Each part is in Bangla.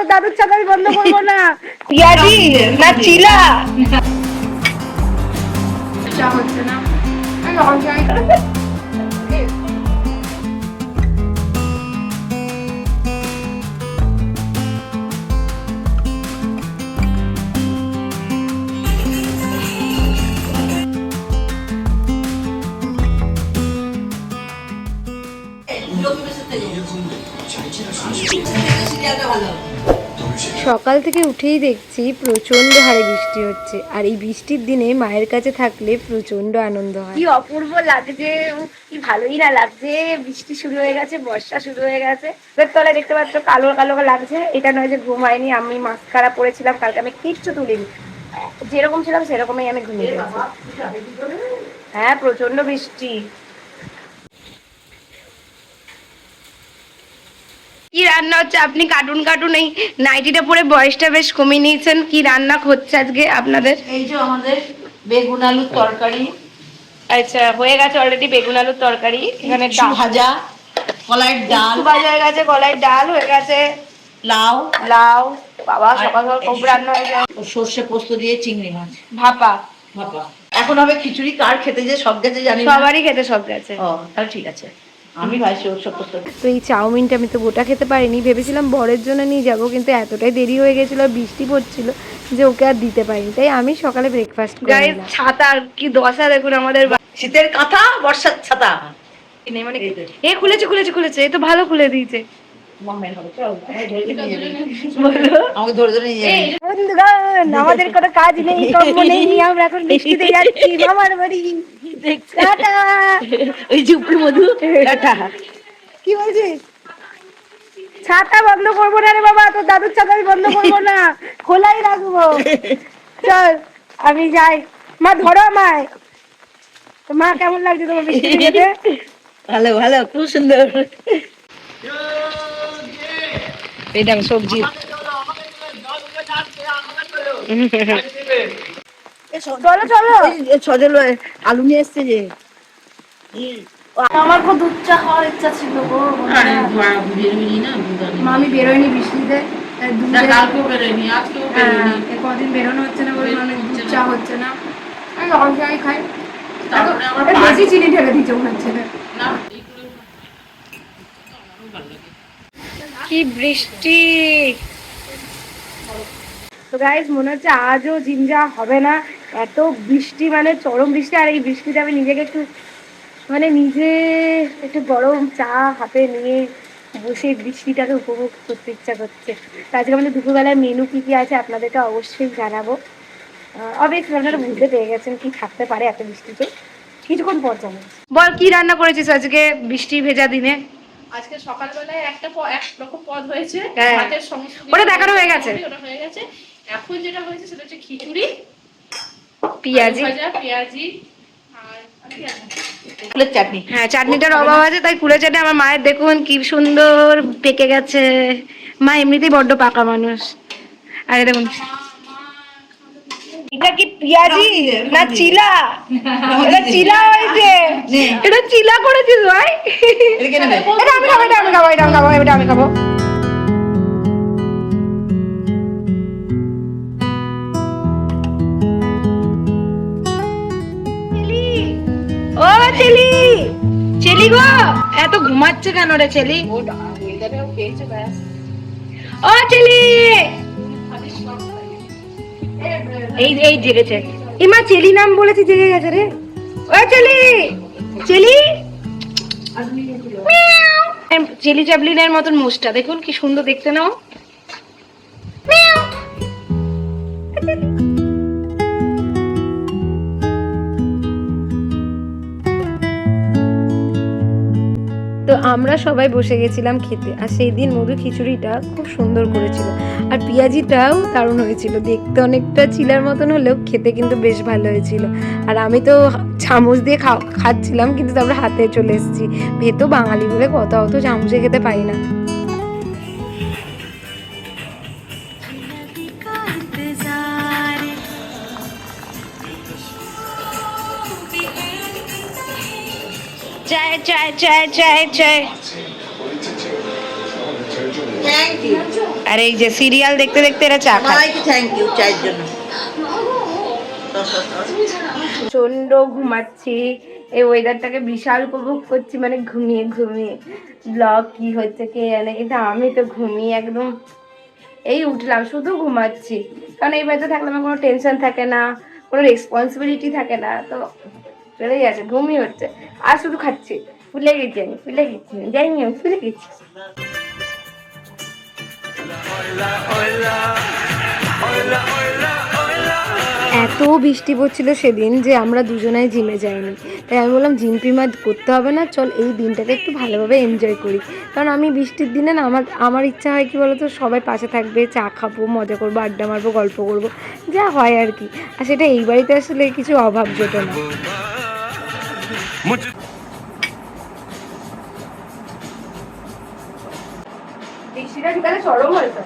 তোর দাদুর ছাতা আমি বন্ধ করবো না। পিয়াজি না চিলা চা হচ্ছে না। সকাল থেকে উঠেই দেখছি প্রচন্ড হারে বৃষ্টি হচ্ছে, আর এই বৃষ্টির দিনে মায়ের কাছে থাকলে প্রচন্ড আনন্দ হয়। কি অপূর্ব লাগছে, কি ভালোই না লাগছে। বৃষ্টি শুরু হয়ে গেছে, বর্ষা শুরু হয়ে গেছে। তলায় দেখতে পাচ্ছ কালো কালো লাগছে। এটা নয় যে ঘুমাইনি, আমি মাস্কারা পরেছিলাম কালকে, আমি কিচ্ছু তুলিনি, যেরকম ছিলাম সেরকমই আমি ঘুমিয়ে গেছি। হ্যাঁ প্রচন্ড বৃষ্টি। কি রান্না হচ্ছে? আপনি কার্টুন কার্টুন এই নাইটিটা পরে বয়সটা বেশ কমিয়ে নিয়েছেন। কি রান্না হচ্ছে আজকে আপনাদের? এই যে আমাদের বেগুন আলুর তরকারি। আচ্ছা, হয়ে গেছে অলরেডি বেগুন আলুর তরকারি। এখানে ভাজা, কলাইয়ের ডাল ভাজা হয়ে গেছে, কলাইয়ের ডাল হয়ে গেছে, লাউ লাউ। বাবা সকাল সকাল খুব রান্না হয়ে যায়। সর্ষে পোস্ত দিয়ে চিংড়ি মাছ ভাপা। এখন হবে খিচুড়ি। কার খেতে যে সব গেছে জানি না। সবারই খেতে সব গেছে। ও তাহলে ঠিক আছে, আমি ভাই সর্ষে পোস্ত। তো এই চাউমিনটা আমি তো গোটা খেতে পারিনি, ভেবেছিলাম বরের জন্য নিয়ে যাব, কিন্তু এতটাই দেরি হয়ে গেছিল, বৃষ্টি পড়ছিল যে ওকে আর দিতে পারিনি। তাই আমি সকালে ব্রেকফাস্ট করি। ছাতা কি দশা দেখুন আমাদের, শীতের কাঁথা, বর্ষার ছাতা। মানে এ খুলেছে খুলেছে খুলেছে, এ তো ভালো খুলে দিয়েছে। আমাদের কোনো কাজ নেই, কর্ম নেই, আমরা এখন বৃষ্টিতে যাচ্ছি মামার বাড়ি। ওই ঝুপড়ি মধু কি বলছিস? ছাতা বন্ধ করবো না রে বাবা, তোর দাদুর ছাতা আমি বন্ধ করবো না, খোলাই রাখবো। চল আমি যাই। মা ধরো আমায়। মা কেমন লাগছে তোমার বৃষ্টি যেতে? ভালো ভালো, খুব সুন্দর। এই দেখো সবজি। চলো চলো, সজল আলু নিয়ে এসছে যে। আমার খুব দুধ চা খাওয়ার ইচ্ছা ছিল গো। আমি বেরোয়নি বৃষ্টিতে, কদিন বেরোনো হচ্ছে না বলে অনেক দুধ চা হচ্ছে না। আমি অল চাই খাই, বেশি চিনি ঢেলে দিচ্ছে মনে হচ্ছে না। কি বৃষ্টি! তো গাইস মনে হচ্ছে আজও জিমজা হবে না, এত বৃষ্টি, মানে চরম বৃষ্টি। আর এই বৃষ্টিতে আমি নিজেকে একটু নিজে একটু গরম চা হাতে নিয়ে বসে বৃষ্টিটাকে উপভোগ করতে ইচ্ছা করছে। আজকে আমাদের দুপুরবেলায় মেনু কি কি আছে আপনাদেরকে অবশ্যই জানাবো। অবভিয়াসলি আপনারা বুঝতে পেরে গেছেন কি থাকতে পারে এত বৃষ্টিতে। কিছুক্ষণ পর জানাবো। বল কি রান্না করেছিস আজকে বৃষ্টি ভেজা দিনে? আজকে সকালবেলায় এক রকম পদ হয়েছে, ভাতের সমস্ত ওটা দেখানো হয়ে গেছে, ওটা হয়ে গেছে। এখন যেটা হয়েছে সেটা হচ্ছে খিচুড়ি, পেঁয়াজি ভাজা, পেঁয়াজি আর ফুলের চাটনি। হ্যাঁ চাটনিটার অভাব আছে, তাই কুলে চাটনি। আমার মায়ের দেখুন কি সুন্দর পেকে গেছে। মা এমনিতেই বড্ড পাকা মানুষ। আরে দেখুন, এটা কি পেঁয়াজি না চিলা? এটা চিলা হয়েছে, এটা চিলা করেছিস ভাই। এটা আমি খাবো, এটা আমি খাবো, এটা আমি খাবো, এটা আমি খাবো। ও চেলি, চেলি গো, এত ঘুমাচ্ছে কেন রে চেলি? ও চেলি, এই এই জেগেছে। এমা চেলি নাম বলেছি, জেগে গেছে রে। ও চেলি, চেলি, চেলি চাপলিনের মতন মুছটা দেখুন কি সুন্দর দেখতে নাও। তো আমরা সবাই বসে গেছিলাম খেতে, আর সেই দিন মধু খিচুড়িটা খুব সুন্দর করেছিল, আর পেঁয়াজিটাও দারুণ হয়েছিল। দেখতে অনেকটা চিলার মতন হলেও খেতে কিন্তু বেশ ভালো হয়েছিল। আর আমি তো চামচ দিয়ে খাচ্ছিলাম, কিন্তু তারপরে হাতে চলে এসেছি। ভেতো বাঙালি বলে কথা, অত চামচে খেতে পারি না। চায় চায় চায় চায় চায়। Thank you. আর এই যে সিরিয়াল দেখতে দেখতে এরা চা খায়। মাইকে থ্যাংক ইউ চায়ের জন্য। প্রচন্ড ঘুমাচ্ছি, এই ওয়েদারটাকে বিশাল উপভোগ করছি, মানে ঘুমিয়ে ঘুমিয়ে। ব্লগ কি হচ্ছে কে জানে, কিন্তু আমি তো ঘুমিয়ে একদম এই উঠলাম, শুধু ঘুমাচ্ছি। কারণ এই বাড়িতে থাকলে আমার কোনো টেনশন থাকে না, কোনো রেসপন্সিবিলিটি থাকে না, তো চলেই যাচ্ছে, ঘুমিয়ে হচ্ছে। আর শুধু খাচ্ছি, ফুলে গেছি আমি, ফুলে গেছি, যাইনি আমি, ফুলে গেছি। এত বৃষ্টি পড়ছিল সেদিন যে আমরা দুজনাই জিমে যাইনি। তাই আমি বললাম জিম টিম আর করতে হবে না, চল এই দিনটাকে একটু ভালোভাবে এনজয় করি। কারণ আমি বৃষ্টির দিনে না আমার ইচ্ছা হয় কি বলতো, সবাই পাশে থাকবে, চা খাবো, মজা করবো, আড্ডা মারবো, গল্প করবো, যা হয় আর কি। আর সেটা এই বাড়িতে আসলে কিছু অভাব জোটে না। বৃষ্টিটা বিকালে চরম হয়েছে।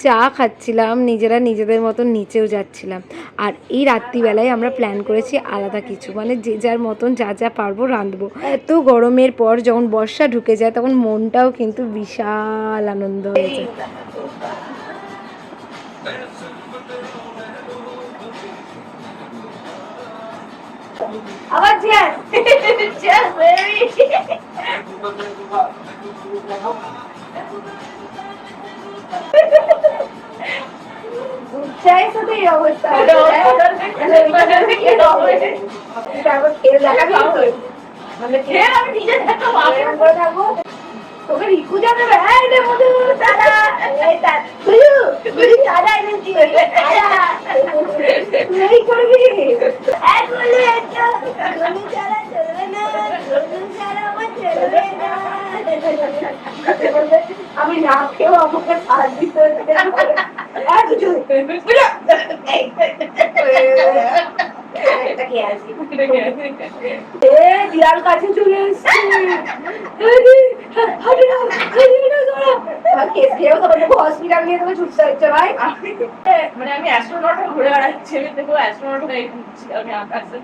চা খাচ্ছিলাম, নিজেরা নিজেদের মতন নিচেও যাচ্ছিলাম। আর এই রাত্রিবেলায় আমরা প্ল্যান করেছি আলাদা কিছু, মানে যে যার মতন যা যা পারবো রাঁধবো। এত গরমের পর যখন বর্ষা ঢুকে যায় তখন মনটাও কিন্তু বিশাল আনন্দ হয়েছে। আবার চেয়ার চেয়ার চাই সাথে এই অবস্থা। আমি নিজে থাকবো, তোকে রিকু যাবে। আমি না খেয়েও আমাকে সাহায্য দিতে বিড়াল কাছে চলে এসছে। হসপিটাল নিয়ে তোকে ছুটতে হচ্ছে ভাই। মানে আমি অ্যাস্ট্রোনট ঘুরে বেড়াচ্ছি, আমি দেখবো অ্যাস্ট্রোনট হয়ে ঘুরছি আমি আকাশে।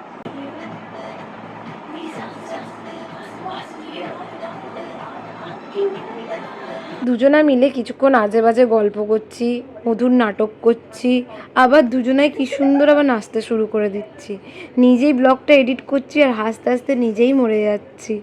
দুজনা মিলে কিছুক্ষণ আজে বাজে গল্প করছি, মধুর নাটক করছি, আবার দুজনায় কি সুন্দর আবার নাচতে শুরু করে দিচ্ছি। নিজেই ব্লগটা এডিট করছি আর হাসতে হাসতে নিজেই মরে যাচ্ছি।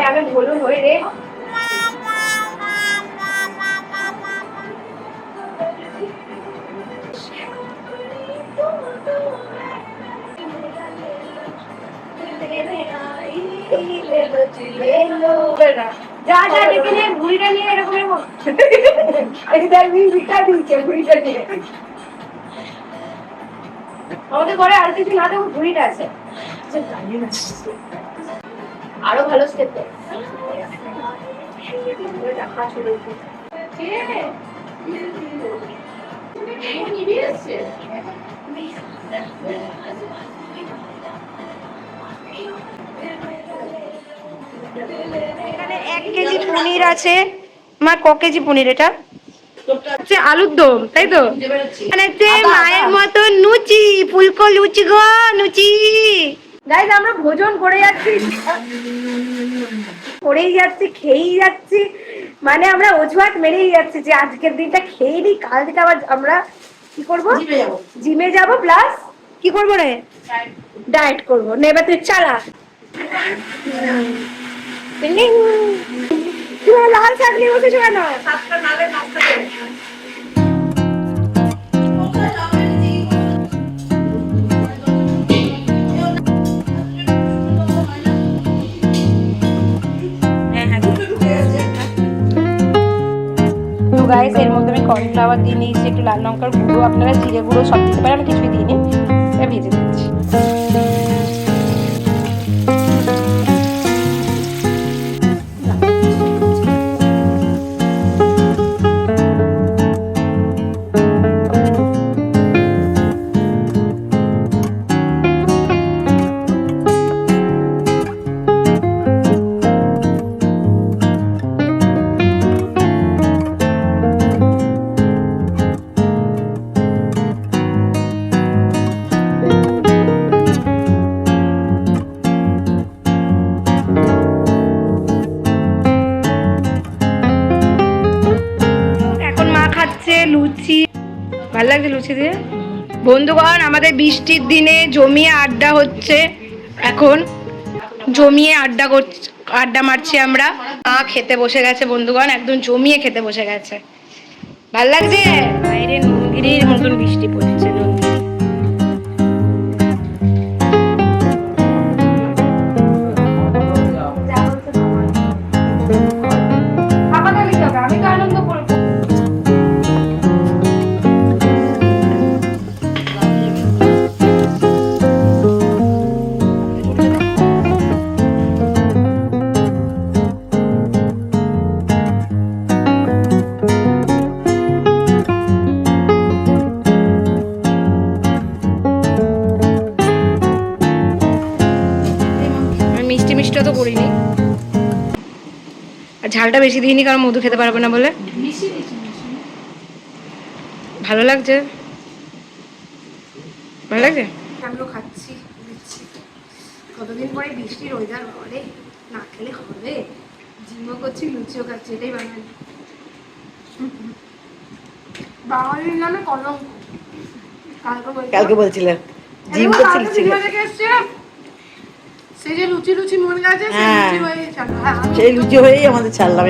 আমি বলুন হয়ে রে যা যা ডেকে নিয়ে ঘুড়িটা নিয়ে এরকম ঘুড়িটা নিয়ে আমাদের ঘরে আর কিছু না দেখো ঘুড়িটা আছে, আরো ভালো স্টেপ এখানে 1 কেজি পনির আছে। মা ক কেজি পনির এটা? আলুর দম, তাই তো? মানে মায়ের মতো লুচি, ফুলকো লুচি গো লুচি। গাইস আমরা ভোজন করে যাচ্ছি, করেই যাচ্ছি, খেয়েই যাচ্ছি, মানে আমরা অজুহাত মেরেই যাচ্ছি যে আজকের দিনটা খেয়ে নিই, কাল থেকে আবার আমরা কি করবো, জিমে যাবো, প্লাস কি করবো রে, ডায়েট করবো। নেবে তুই চালা। লাল শাক নিয়ে বসেছো কেন? গাইস এর মধ্যে আমি কর্নফ্লাওয়ার দিয়ে নিয়েছি, একটু লাল লঙ্কার গুঁড়ো, আপনারা জিরে গুঁড়ো সব দিতে পারেন, আমি কিছুই দিইনি, ভেজে দিচ্ছি। বন্ধুগণ, আমাদের বৃষ্টির দিনে জমিয়ে আড্ডা হচ্ছে। এখন জমিয়ে আড্ডা মারছি আমরা। খেতে বসে গেছে বন্ধুগণ, একদম জমিয়ে খেতে বসে গেছে। ভাল লাগছে? বাইরে নুনগিরির মতন বৃষ্টি পড়ছে। আমি তো আনন্দ করবো। মিষ্টি মিষ্টি তো করিনি, আর ঝালটা বেশি দিইনি কারণ মধু খেতে পারবে না বলে। ভালো লাগছে, ভালো লাগছে। আমিও খাচ্ছি, কতদিন পরে বৃষ্টির ওয়েদার, বলে না খেলে হবে। জিমও করছি, লুচিও খাচ্ছি, এটাই বাঙালি। বাঙালির নামে কলঙ্ক। কালকে বলছিলাম জিম সেই যে লুচি লুচি মন গেছে, সেই লুচি হয়েই আমাদের ছাড়লাম।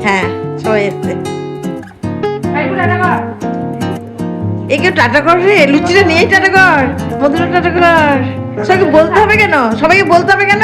হ্যাঁ, সবাই এসছে। একে টাটা কর রে, লুচিটা নিয়েই টাটা কর, মধুরা টাটা কর। সবাইকে বলতে হবে কেন?